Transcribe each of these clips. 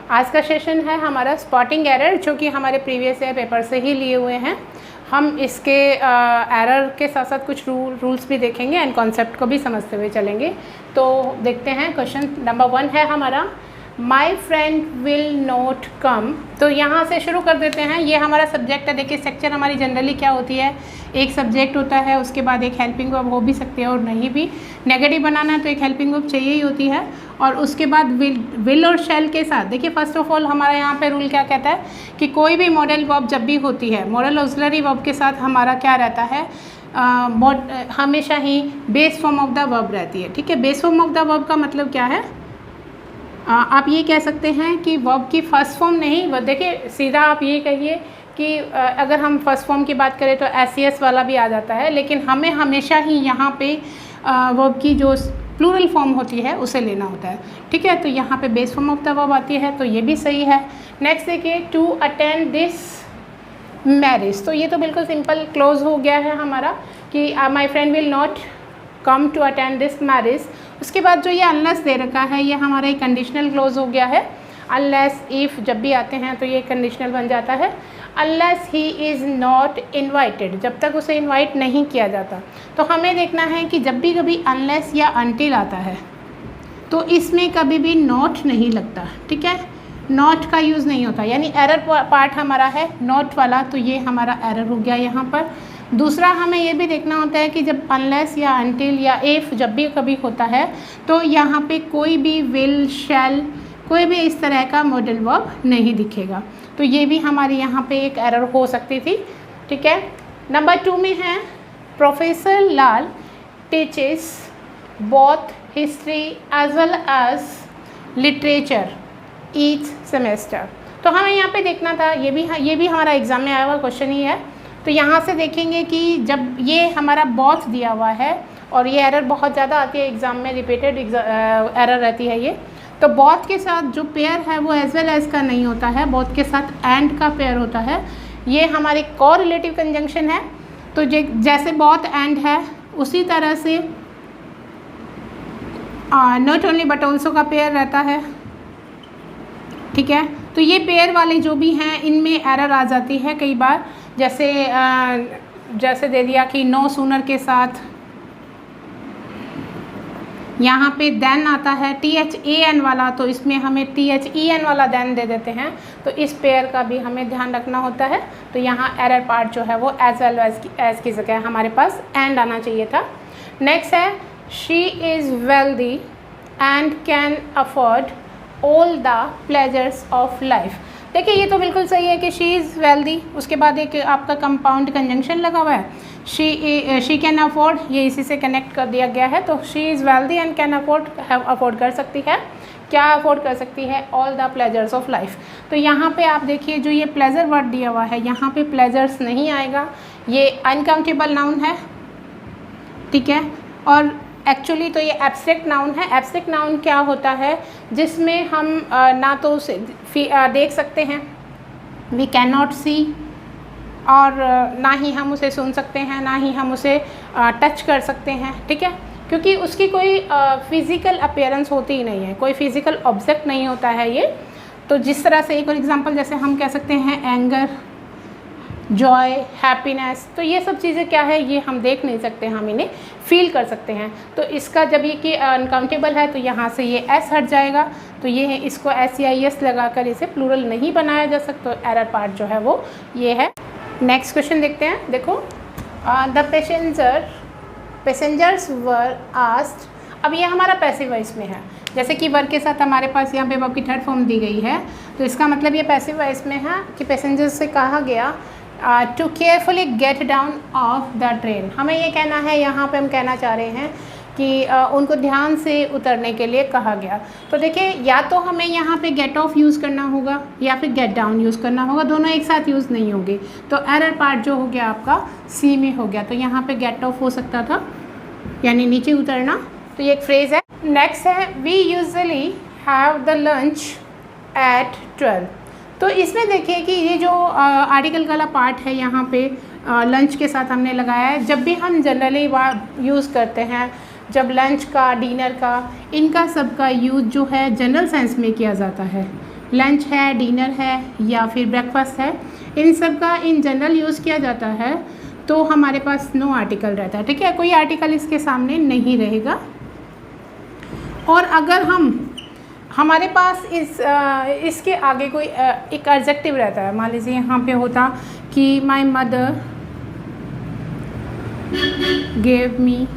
आज का सेशन है हमारा स्पॉटिंग एरर, जो कि हमारे प्रीवियस ईयर पेपर से ही लिए हुए हैं। हम इसके एरर के साथ साथ कुछ रूल्स भी देखेंगे एंड कॉन्सेप्ट को भी समझते हुए चलेंगे। तो देखते हैं, क्वेश्चन नंबर 1 है हमारा, माई फ्रेंड विल नॉट कम। तो यहाँ से शुरू कर देते हैं। ये हमारा सब्जेक्ट है। देखिए स्ट्रक्चर हमारी जनरली क्या होती है, एक सब्जेक्ट होता है, उसके बाद एक हेल्पिंग वर्ब हो भी सकती है और नहीं भी। नेगेटिव बनाना है तो एक हेल्पिंग वर्ब चाहिए ही होती है, और उसके बाद विल और शैल के साथ। देखिए फर्स्ट ऑफ ऑल हमारा यहाँ पे रूल क्या कहता है कि कोई भी मॉडल वर्ब जब भी होती है, मॉडल ऑक्सिलरी वर्ब के साथ हमारा क्या रहता है, हमेशा ही base form of the verb रहती है। ठीक है, base form of the verb का मतलब क्या है, आप ये कह सकते हैं कि वर्ब की फर्स्ट फॉर्म नहीं, देखिए सीधा आप ये कहिए कि अगर हम फर्स्ट फॉर्म की बात करें तो एस वाला भी आ जाता है, लेकिन हमें हमेशा ही यहाँ पे वर्ब की जो प्लूरल फॉर्म होती है उसे लेना होता है। ठीक है, तो यहाँ पे base form of the verb आती है, तो ये भी सही है। नेक्स्ट देखिए, टू अटेंड दिस मैरिज। तो ये तो बिल्कुल सिंपल क्लोज हो गया है हमारा कि my friend will not come to attend this marriage. उसके बाद जो ये अनलेस दे रखा है, ये हमारा एक कंडीशनल क्लोज हो गया है। अनलेस इफ़ जब भी आते हैं तो ये कंडीशनल बन जाता है। Unless he is not invited, जब तक उसे इन्वाइट नहीं किया जाता। तो हमें देखना है कि जब भी कभी अनलेस या अनटिल आता है तो इसमें कभी भी नॉट नहीं लगता। ठीक है, नॉट का यूज़ नहीं होता, यानी एरर पार्ट हमारा है नॉट वाला, तो ये हमारा एरर हो गया यहाँ पर। दूसरा हमें ये भी देखना होता है कि जब अनलेस या अनटिल या इफ़ जब भी कभी होता है तो यहाँ पे कोई भी विल, शैल, कोई भी इस तरह का मॉडल वर्ब नहीं दिखेगा। तो ये भी हमारी यहाँ पे एक एरर हो सकती थी। ठीक है, नंबर 2 में है, professor Lal teaches both history as well as literature each semester. तो हमें यहाँ पे देखना था, ये भी हमारा एग्ज़ाम में आया हुआ क्वेश्चन ही है। तो यहाँ से देखेंगे कि जब ये हमारा बोथ दिया हुआ है, और ये एरर बहुत ज़्यादा आती है एग्ज़ाम में, रिपीटेड एरर रहती है ये। तो बोथ के साथ जो पेयर है वो एज वेल एज का नहीं होता है, बोथ के साथ एंड का पेयर होता है। ये हमारी कोरिलेटिव कंजंक्शन है। तो जैसे बोथ एंड है, उसी तरह से नॉट ओनली बट ऑल्सो का पेयर रहता है। ठीक है, तो ये पेयर वाले जो भी हैं इनमें एरर आ जाती है कई बार। जैसे दे दिया कि नो सूनर के साथ यहाँ पे देन आता है THAN वाला, तो इसमें हमें THEN वाला देन दे देते हैं। तो इस पेयर का भी हमें ध्यान रखना होता है। तो यहाँ एरर पार्ट जो है वो एज वेल एज की जगह हमारे पास एंड आना चाहिए था। नेक्स्ट है, she is wealthy and can afford all the pleasures of life. देखिए ये तो बिल्कुल सही है कि शी इज़ वेल्दी, उसके बाद एक आपका कंपाउंड कंजंक्शन लगा हुआ है, शी कैन अफोर्ड, ये इसी से कनेक्ट कर दिया गया है। तो she is wealthy and can afford कर सकती है, क्या अफोर्ड कर सकती है, all the pleasures of life. तो यहाँ पे आप देखिए जो ये प्लेजर वर्ड दिया हुआ है, यहाँ पे प्लेजर्स नहीं आएगा, ये अनकाउंटेबल नाउन है। ठीक है, और एक्चुअली तो ये एब्स्ट्रैक्ट नाउन है। एब्स्ट्रैक्ट नाउन क्या होता है, जिसमें हम ना तो उसे देख सकते हैं, वी कैन नॉट सी, और ना ही हम उसे सुन सकते हैं, ना ही हम उसे टच कर सकते हैं। ठीक है, क्योंकि उसकी कोई फिज़िकल अपीयरेंस होती ही नहीं है, कोई फिज़िकल ऑब्जेक्ट नहीं होता है ये। तो जिस तरह से एक और एग्जांपल जैसे हम कह सकते हैं एंगर, जॉय, हैप्पीनेस, तो ये सब चीज़ें क्या है, ये हम देख नहीं सकते, हम इन्हें फील कर सकते हैं। तो इसका जब ये कि अनकाउंटेबल है तो यहाँ से ये एस हट जाएगा, तो ये है, इसको SEIS लगाकर इसे प्लूरल नहीं बनाया जा सकता। तो एरर पार्ट जो है वो ये है। नेक्स्ट क्वेश्चन देखते हैं। देखो, द पैसेंजर्स वर आस्क्ड। अब ये हमारा पैसिव वॉइस में है, जैसे कि वर्ब के साथ हमारे पास यहाँ पे वर्ब की थर्ड फॉर्म दी गई है, तो इसका मतलब ये पैसिव वॉइस में है कि पैसेंजर्स से कहा गया to carefully get down off the train. हमें ये कहना है, यहाँ पे हम कहना चाह रहे हैं कि उनको ध्यान से उतरने के लिए कहा गया। तो देखिए या तो हमें यहाँ पे गेट ऑफ यूज़ करना होगा या फिर गेट डाउन यूज़ करना होगा, दोनों एक साथ यूज़ नहीं होंगे। तो एरर पार्ट जो हो गया आपका सी में हो गया, तो यहाँ पे गेट ऑफ हो सकता था, यानी नीचे उतरना। तो ये एक फ्रेज़ है। नेक्स्ट है, we usually have the lunch at 12। तो इसमें देखिए कि ये जो आर्टिकल वाला पार्ट है यहाँ पे लंच के साथ हमने लगाया है। जब भी हम जनरली यूज़ करते हैं, जब लंच का, डिनर का, इनका सब का यूज़ जो है जनरल सेंस में किया जाता है। लंच है, डिनर है या फिर ब्रेकफास्ट है, इन सब का इन जनरल यूज़ किया जाता है तो हमारे पास नो आर्टिकल रहता है, ठीक है, कोई आर्टिकल इसके सामने नहीं रहेगा। और अगर हमारे पास इसके आगे कोई एक एडजेक्टिव रहता है, मान लीजिए यहाँ पे होता कि my mother gave me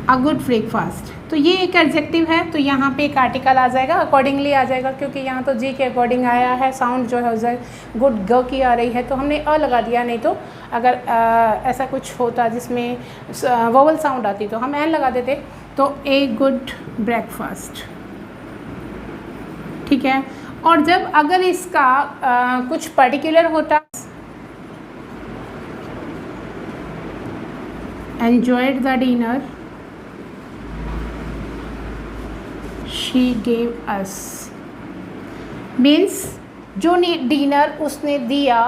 a good breakfast, तो ये एक एडजेक्टिव है, तो यहाँ पे एक आर्टिकल आ जाएगा, अकॉर्डिंगली आ जाएगा, क्योंकि यहाँ तो जी के अकॉर्डिंग आया है, साउंड जो है उसे गुड ग की आ रही है तो हमने अ लगा दिया, नहीं तो अगर ऐसा कुछ होता जिसमें वोवल साउंड आती तो हम एन लगा देते, तो ए गुड ब्रेकफास्ट, ठीक है। और जब अगर इसका कुछ पर्टिकुलर होता, enjoyed the dinner she gave us, means जो डिनर उसने दिया,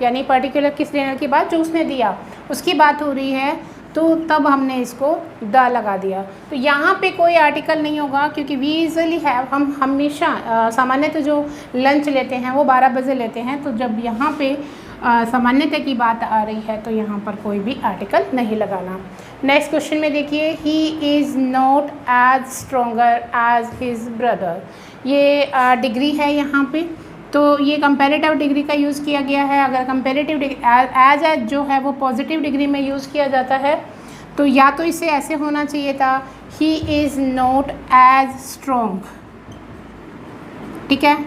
यानी पर्टिकुलर किस डिनर की बात, जो उसने दिया उसकी बात हो रही है, तो तब हमने इसको द लगा दिया। तो यहाँ पे कोई आर्टिकल नहीं होगा, क्योंकि वी यूजुअली हैव, हम हमेशा सामान्यतः जो लंच लेते हैं वो 12 बजे लेते हैं, तो जब यहाँ पे सामान्यतः की बात आ रही है तो यहाँ पर कोई भी आर्टिकल नहीं लगाना। नेक्स्ट क्वेश्चन में देखिए, he is not as stronger as his brother, ये डिग्री है यहाँ पे, तो ये कंपैरेटिव डिग्री का यूज़ किया गया है। अगर कंपैरेटिव डिग्री एज जो है वो पॉजिटिव डिग्री में यूज़ किया जाता है, तो या तो इसे ऐसे होना चाहिए था, he is not as strong, ठीक है,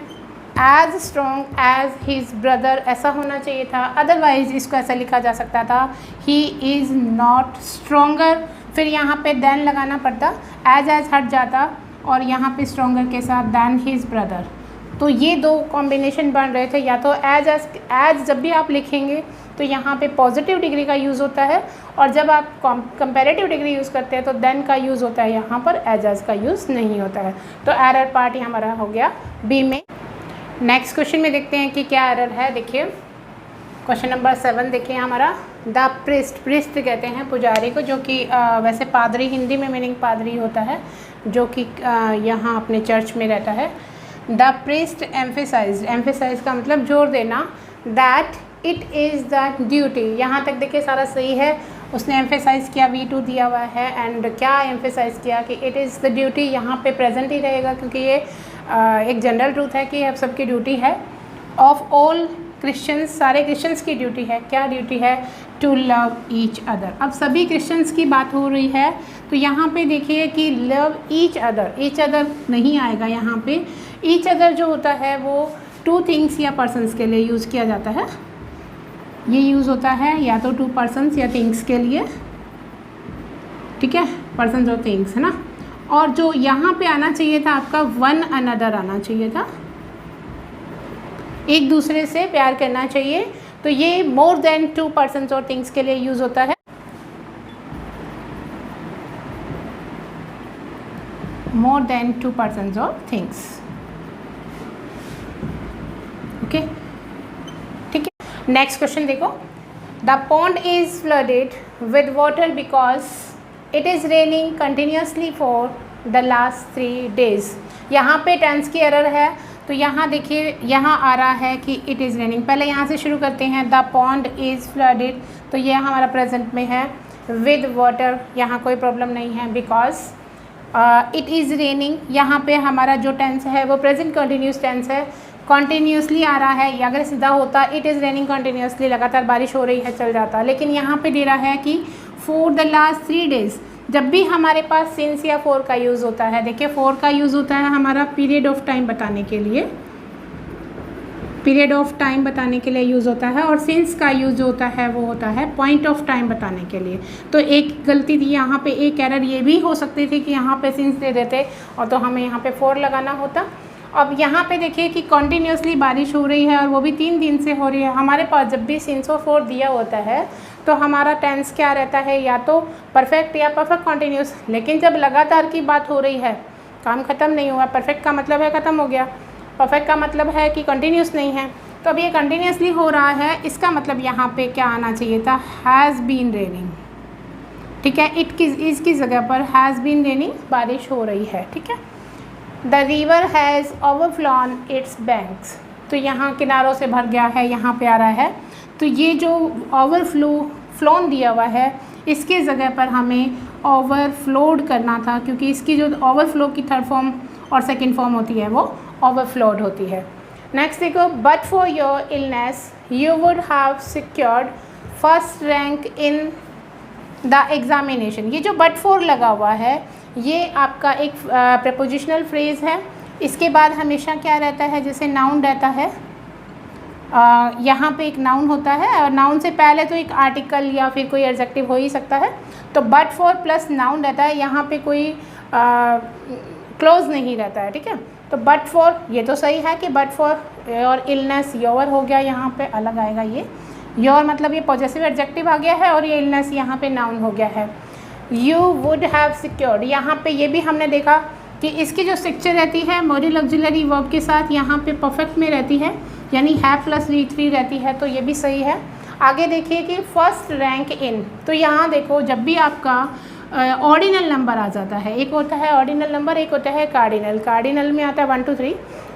as strong as his brother ऐसा होना चाहिए था। अदरवाइज इसको ऐसा लिखा जा सकता था, ही इज़ नॉट स्ट्रोंगर, फिर यहाँ पे देन लगाना पड़ता, एज हट जाता और यहाँ पे स्ट्रोंगर के साथ देन हिज ब्रदर, तो ये दो कॉम्बिनेशन बन रहे थे। या तो एज जब भी आप लिखेंगे तो यहाँ पे पॉजिटिव डिग्री का यूज़ होता है, और जब आप कंपैरेटिव डिग्री यूज़ करते हैं तो देन का यूज़ होता है, यहाँ पर एज का यूज़ नहीं होता है। तो एरर पार्ट हमारा हो गया बी में। नेक्स्ट क्वेश्चन में देखते हैं कि क्या एरर है। देखिए क्वेश्चन नंबर 7 देखिए हमारा, द प्रिस्ट कहते हैं पुजारी को, जो कि वैसे पादरी हिंदी में मीनिंग पादरी होता है, जो कि यहाँ अपने चर्च में रहता है। द प्रिस्ट एम्फेसाइज का मतलब जोर देना, that it is the duty, यहाँ तक देखिए सारा सही है, उसने एम्फेसाइज किया, V2 दिया हुआ है, एंड क्या एम्फेसाइज किया कि इट इज़ द ड्यूटी, यहाँ पे प्रेजेंट ही रहेगा क्योंकि ये एक जनरल ट्रूथ है कि अब सबकी ड्यूटी है, ऑफ ऑल क्रिश्चियंस, सारे क्रिश्चियंस की ड्यूटी है, क्या ड्यूटी है, टू लव ईच अदर। अब सभी क्रिश्चियंस की बात हो रही है, तो यहाँ पे देखिए कि लव ईच अदर नहीं आएगा यहाँ पे। ईच अदर जो होता है वो 2 थिंग्स या पर्सन्स के लिए यूज़ किया जाता है, ये यूज़ होता है या तो 2 पर्सन्स या थिंग्स के लिए, ठीक है, पर्सन्स और थिंग्स है ना। और जो यहाँ पे आना चाहिए था आपका वन अनदर आना चाहिए था, एक दूसरे से प्यार करना चाहिए, तो ये मोर देन 2 पर्सन्स और थिंग्स के लिए यूज़ होता है, मोर देन 2 पर्सन्स और थिंग्स, ओके, ठीक है। नेक्स्ट क्वेश्चन देखो, the pond is flooded with water because it is raining continuously for the last 3 days। यहाँ पे टेंस की एरर है, तो यहाँ देखिए यहाँ आ रहा है कि इट इज़ रेनिंग, पहले यहाँ से शुरू करते हैं, द पॉन्ड इज़ फ्लडेड, तो ये हमारा प्रेजेंट में है, विद वाटर यहाँ कोई प्रॉब्लम नहीं है, बिकॉज इट इज़ रेनिंग, यहाँ पे हमारा जो टेंस है वो प्रेजेंट कंटिन्यूस टेंस है, कॉन्टीन्यूसली आ रहा है, या अगर सीधा होता इट इज़ रेनिंग कॉन्टीन्यूसली, लगातार बारिश हो रही है चल जाता, लेकिन यहाँ पे दे रहा है कि फॉर द लास्ट 3 days। जब भी हमारे पास सिंस या फॉर का यूज़ होता है, देखिए फॉर का यूज़ होता है हमारा पीरियड ऑफ टाइम बताने के लिए, पीरियड ऑफ टाइम बताने के लिए यूज़ होता है, और सिंस का यूज़ होता है वो होता है पॉइंट ऑफ टाइम बताने के लिए। तो एक गलती थी यहाँ पे, एक एरर ये भी हो सकती थी कि यहाँ पे सिंस दे देते और तो हमें यहाँ पे फॉर लगाना होता। अब यहाँ पे देखिए कि कॉन्टीन्यूसली बारिश हो रही है और वो भी 3 दिन से हो रही है। हमारे पास जब भी सिंस और फॉर दिया होता है तो हमारा टेंस क्या रहता है, या तो परफेक्ट या परफेक्ट कॉन्टीन्यूस, लेकिन जब लगातार की बात हो रही है, काम ख़त्म नहीं हुआ, परफेक्ट का मतलब है ख़त्म हो गया, परफेक्ट का मतलब है कि कंटिन्यूस नहीं है, तो अब ये कंटिन्यूसली हो रहा है, इसका मतलब यहाँ पे क्या आना चाहिए था, हैज़ बीन रेनिंग, ठीक है, इट की इसकी जगह पर हैज़ बीन रेनिंग, बारिश हो रही है, ठीक है। The river has overflown its banks, तो यहाँ किनारों से भर गया है, यहाँ पे आ रहा है। तो ये जो फ्लोन दिया हुआ है इसके जगह पर हमें ओवरफ्लोड करना था, क्योंकि इसकी जो ओवरफ्लो की थर्ड फॉर्म और सेकंड फॉर्म होती है वो ओवरफ्लोड होती है। नेक्स्ट देखो, but for your illness you would have secured first rank in the examination. ये जो बट फॉर लगा हुआ है ये आपका एक प्रपोजिशनल फ्रेज़ है। इसके बाद हमेशा क्या रहता है, जैसे नाउन रहता है, यहाँ पे एक नाउन होता है और नाउन से पहले तो एक आर्टिकल या फिर कोई एडजेक्टिव हो ही सकता है। तो बट फॉर प्लस नाउन रहता है, यहाँ पे कोई क्लोज नहीं रहता है, ठीक है। तो बट फॉर ये तो सही है कि but for your illness, your हो गया, यहाँ पे अलग आएगा ये योर, मतलब ये पॉजेसिव एडजेक्टिव आ गया है और ये इलनेस यहाँ पे नाउन हो गया है। यू वुड हैव सिक्योर्ड, यहाँ पे ये भी हमने देखा कि इसकी जो स्ट्रक्चर रहती है मॉड्यूल ऑक्सिलरी वर्ब के साथ यहाँ पे परफेक्ट में रहती है, यानी हैव प्लस V3 रहती है, तो ये भी सही है। आगे देखिए कि फर्स्ट रैंक इन, तो यहाँ देखो जब भी आपका ऑर्डिनल नंबर आ जाता है, एक होता है ऑर्डिनल नंबर, एक होता है कार्डिनल। कार्डिनल में आता है 1 2 3,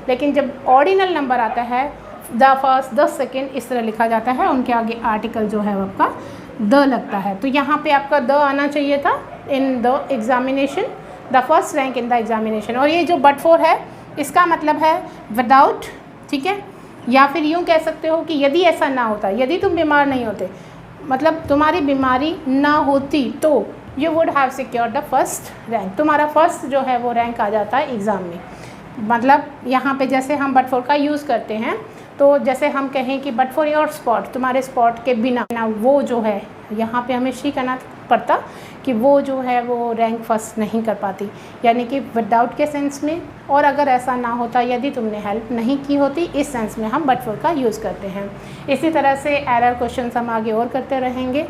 लेकिन जब ऑर्डिनल नंबर आता है द फर्स्ट द सेकेंड इस तरह लिखा जाता है, उनके आगे आर्टिकल जो है वो आपका द लगता है। तो यहाँ पे आपका द आना चाहिए था in the examination, the first rank in the examination. और ये जो बट फॉर है इसका मतलब है विदाउट, ठीक है, या फिर यूँ कह सकते हो कि यदि ऐसा ना होता, यदि तुम बीमार नहीं होते, मतलब तुम्हारी बीमारी ना होती तो you would have secured the first rank, तुम्हारा फर्स्ट जो है वो रैंक आ जाता है एग्ज़ाम में। मतलब यहाँ पे जैसे हम बट फॉर का यूज़ करते हैं, तो जैसे हम कहें कि बट फॉर योर स्पॉट, तुम्हारे स्पॉट के बिना वो जो है, यहाँ पे हमें शी कहना पड़ता कि वो जो है वो रैंक फर्स्ट नहीं कर पाती, यानी कि विदाउट के सेंस में। और अगर ऐसा ना होता, यदि तुमने हेल्प नहीं की होती, इस सेंस में हम बट फॉर का यूज़ करते हैं। इसी तरह से एरर क्वेश्चन हम आगे और करते रहेंगे।